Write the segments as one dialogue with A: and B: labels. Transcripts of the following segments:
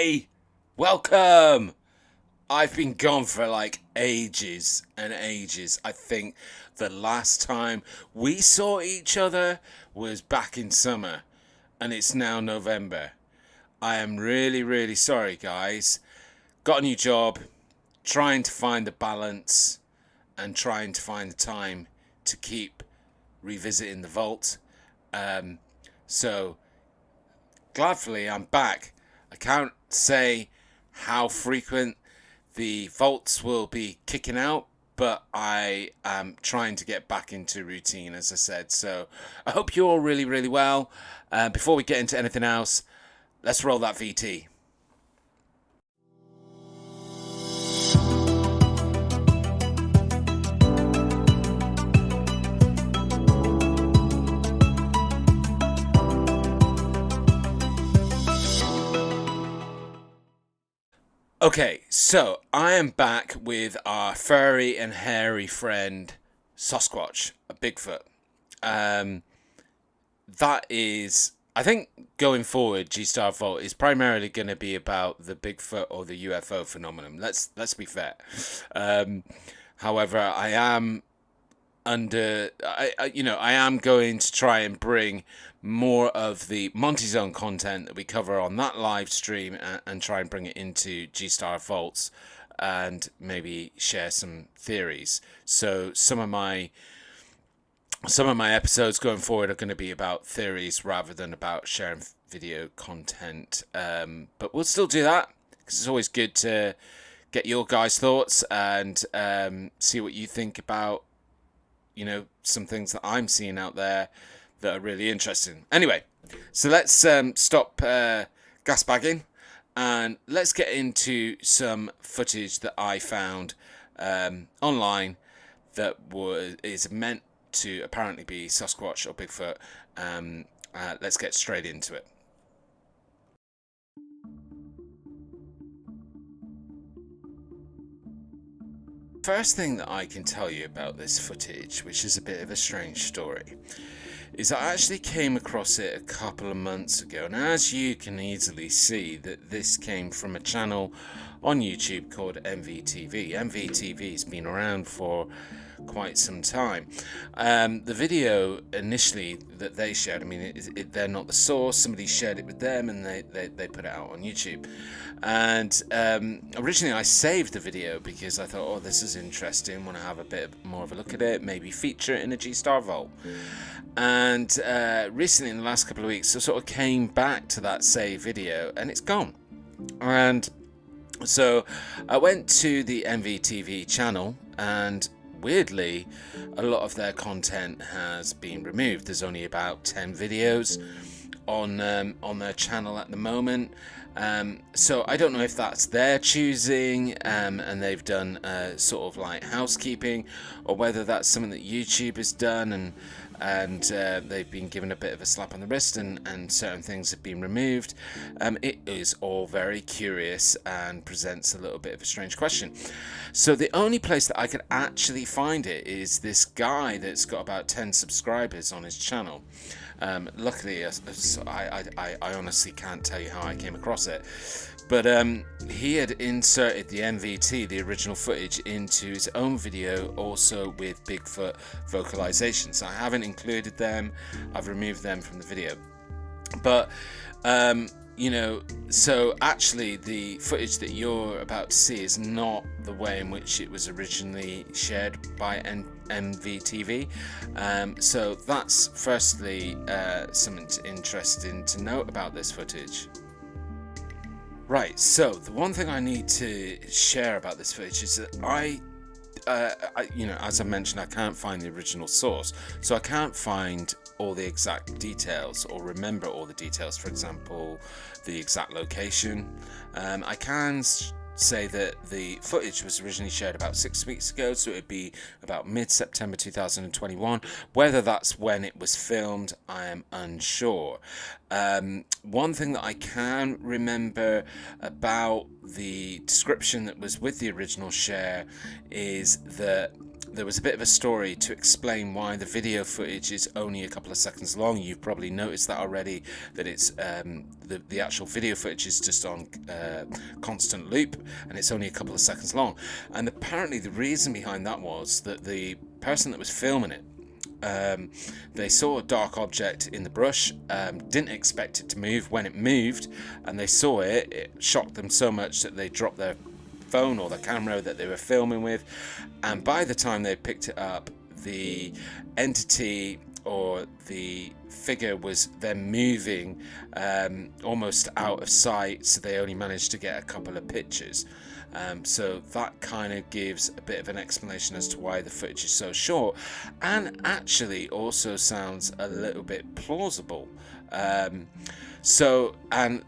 A: Hi! Welcome! I've been gone for like ages and ages. I think the last time we saw each other was back in summer, and it's now November. I am really, really sorry, guys. Got a new job, trying to find the balance and trying to find the time to keep revisiting the vault. So, gladfully, I'm back. I can't say how frequent the vaults will be kicking out, but I am trying to get back into routine, as I said. So I hope you're all really, really well. Before we get into anything else, let's roll that VT. Okay, so I am back with our furry and hairy friend Sasquatch, a Bigfoot. Um, that is, I think, going forward, G Star Vault is primarily going to be about the Bigfoot or the UFO phenomenon. Let's be fair. Um, However, I am I am going to try and bring more of the Monty Zone content that we cover on that live stream and try and bring it into G Star Vaults and maybe share some theories. So some of my episodes going forward are going to be about theories rather than about sharing video content. But we'll still do that because it's always good to get your guys' thoughts and see what you think about some things that I'm seeing out there that are really interesting. Anyway, so let's stop gas bagging and let's get into some footage that I found online that is meant to apparently be Sasquatch or Bigfoot. Let's get straight into it. First thing that I can tell you about this footage, which is a bit of a strange story, is I actually came across it a couple of months ago, and as you can easily see, that this came from a channel on YouTube called MVTV. MVTV has been around for quite some time. The video initially that they shared, I mean, they're not the source. Somebody shared it with them, and they put it out on YouTube. And originally, I saved the video because I thought, oh, this is interesting. Want to have a bit more of a look at it, maybe feature it in a G Star Vault. And recently, in the last couple of weeks, I sort of came back to that save video, and it's gone. And so I went to the MVTV channel, and weirdly, a lot of their content has been removed. There's only about 10 videos on their channel at the moment. So I don't know if that's their choosing and they've done sort of like housekeeping, or whether that's something that YouTube has done and they've been given a bit of a slap on the wrist and certain things have been removed. It is all very curious and presents a little bit of a strange question. So the only place that I could actually find it is this guy that's got about 10 subscribers on his channel. Luckily, I honestly can't tell you how I came across it, but he had inserted the MVT, the original footage, into his own video, also with Bigfoot vocalizations. I haven't included them, I've removed them from the video. But so actually the footage that you're about to see is not the way in which it was originally shared by MVTV. So that's firstly something interesting to note about this footage. Right, so the one thing I need to share about this footage is that as I mentioned, I can't find the original source, so I can't find all the exact details or remember all the details. For example, the exact location. I can say that the footage was originally shared about 6 weeks ago, so it would be about mid-September 2021. Whether that's when it was filmed, I am unsure. One thing that I can remember about the description that was with the original share is that there was a bit of a story to explain why the video footage is only a couple of seconds long. You've probably noticed that already, that it's the actual video footage is just on constant loop, and it's only a couple of seconds long. And apparently the reason behind that was that the person that was filming it, they saw a dark object in the brush, didn't expect it to move. When it moved and they saw it, it shocked them so much that they dropped their phone or the camera that they were filming with, and by the time they picked it up, the entity or the figure was then moving almost out of sight, so they only managed to get a couple of pictures. So that kind of gives a bit of an explanation as to why the footage is so short, and actually also sounds a little bit plausible. And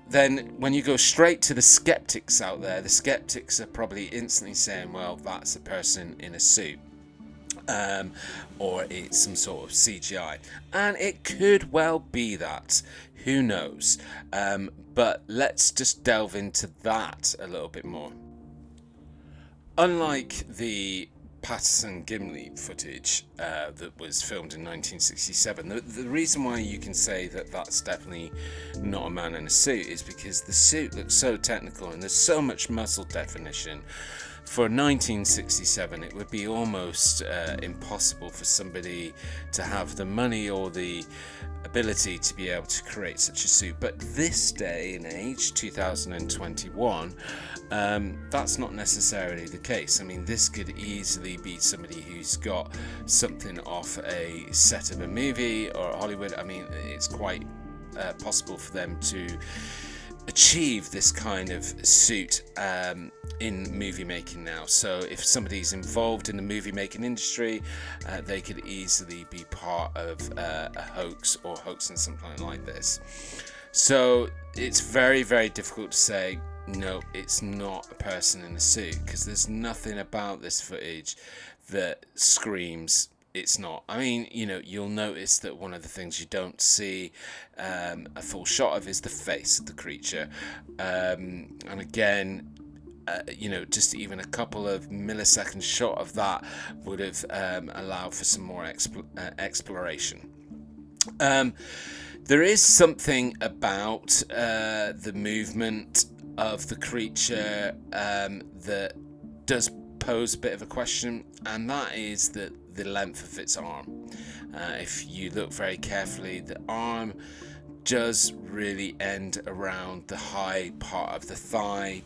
A: then when you go straight to the skeptics out there, the skeptics are probably instantly saying, well, that's a person in a suit. Or it's some sort of CGI, and it could well be that, who knows. But let's just delve into that a little bit more. Unlike the Patterson-Gimli footage that was filmed in 1967, the reason why you can say that that's definitely not a man in a suit is because the suit looks so technical and there's so much muscle definition. For 1967, it would be almost impossible for somebody to have the money or the ability to be able to create such a suit. But this day and age, 2021, that's not necessarily the case. I mean, this could easily be somebody who's got something off a set of a movie or Hollywood. I mean, it's quite possible for them to achieve this kind of suit in movie making now. So if somebody's involved in the movie making industry, they could easily be part of a hoax or hoaxing something like this. So it's very, very difficult to say, no, it's not a person in a suit, because there's nothing about this footage that screams it's not. I mean, you know, you'll notice that one of the things you don't see a full shot of is the face of the creature. And again, you know, just even a couple of millisecond shot of that would have allowed for some more exploration. There is something about the movement of the creature that does pose a bit of a question, and that is that the length of its arm. If you look very carefully, the arm does really end around the high part of the thigh,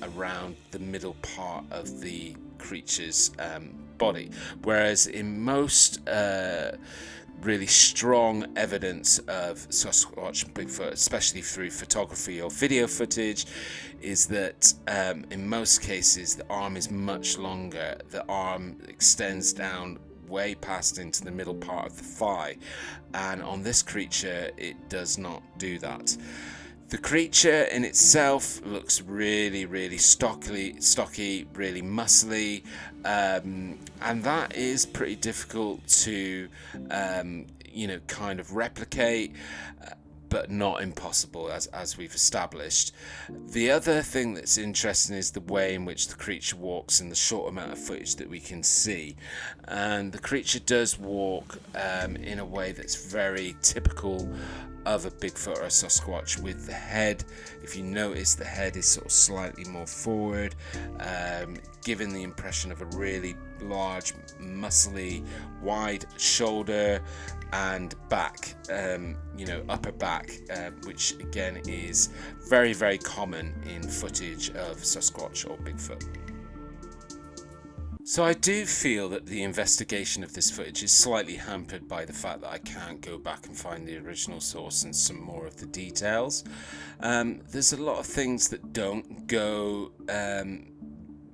A: around the middle part of the creature's body, whereas in most really strong evidence of Sasquatch and Bigfoot, especially through photography or video footage, is that in most cases the arm is much longer. The arm extends down way past into the middle part of the thigh, and on this creature it does not do that. The creature in itself looks really, really stocky, really muscly, and that is pretty difficult to, you know, kind of replicate, but not impossible, as we've established. The other thing that's interesting is the way in which the creature walks and the short amount of footage that we can see. And the creature does walk in a way that's very typical of a Bigfoot or a Sasquatch, with the head, if you notice, the head is sort of slightly more forward, giving the impression of a really large, muscly, wide shoulder and back, you know, upper back, which again is very, very common in footage of Sasquatch or Bigfoot. So I do feel that the investigation of this footage is slightly hampered by the fact that I can't go back and find the original source and some more of the details. There's a lot of things that don't go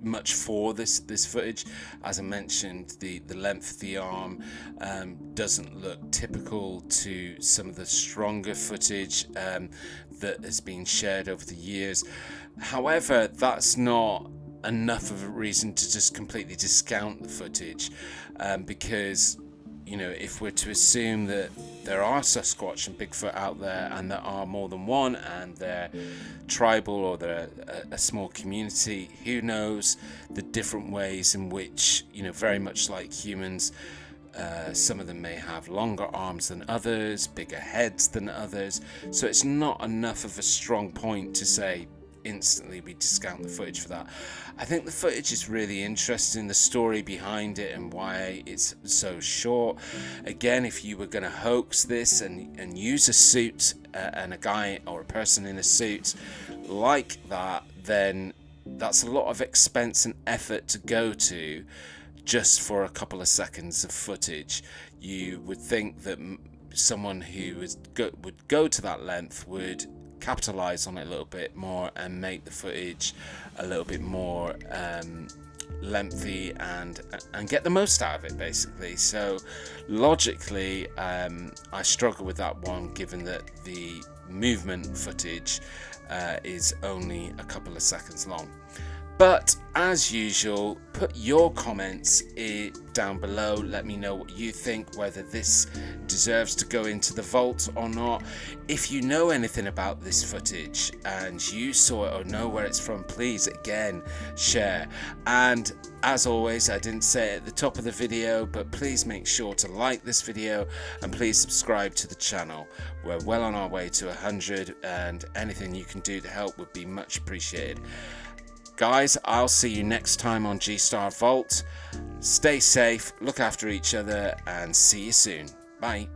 A: much for this footage. As I mentioned, the length of the arm doesn't look typical to some of the stronger footage that has been shared over the years. However, that's not enough of a reason to just completely discount the footage, because if we're to assume that there are Sasquatch and Bigfoot out there, and there are more than one, and they're tribal or they're a small community, who knows the different ways in which, very much like humans, some of them may have longer arms than others, bigger heads than others. So it's not enough of a strong point to say instantly we discount the footage for that. I think the footage is really interesting, the story behind it and why it's so short. Again, if you were going to hoax this and use a suit and a guy or a person in a suit like that, then that's a lot of expense and effort to go to just for a couple of seconds of footage. You would think that someone who would go to that length would capitalize on it a little bit more and make the footage a little bit more lengthy and get the most out of it, basically. So logically, I struggle with that one, given that the movement footage is only a couple of seconds long. But as usual, put your comments down below. Let me know what you think, whether this deserves to go into the vault or not. If you know anything about this footage and you saw it or know where it's from, please again share. And as always, I didn't say it at the top of the video, but please make sure to like this video and please subscribe to the channel. We're well on our way to 100, and anything you can do to help would be much appreciated. Guys, I'll see you next time on G-Star Vault. Stay safe, look after each other, and see you soon. Bye.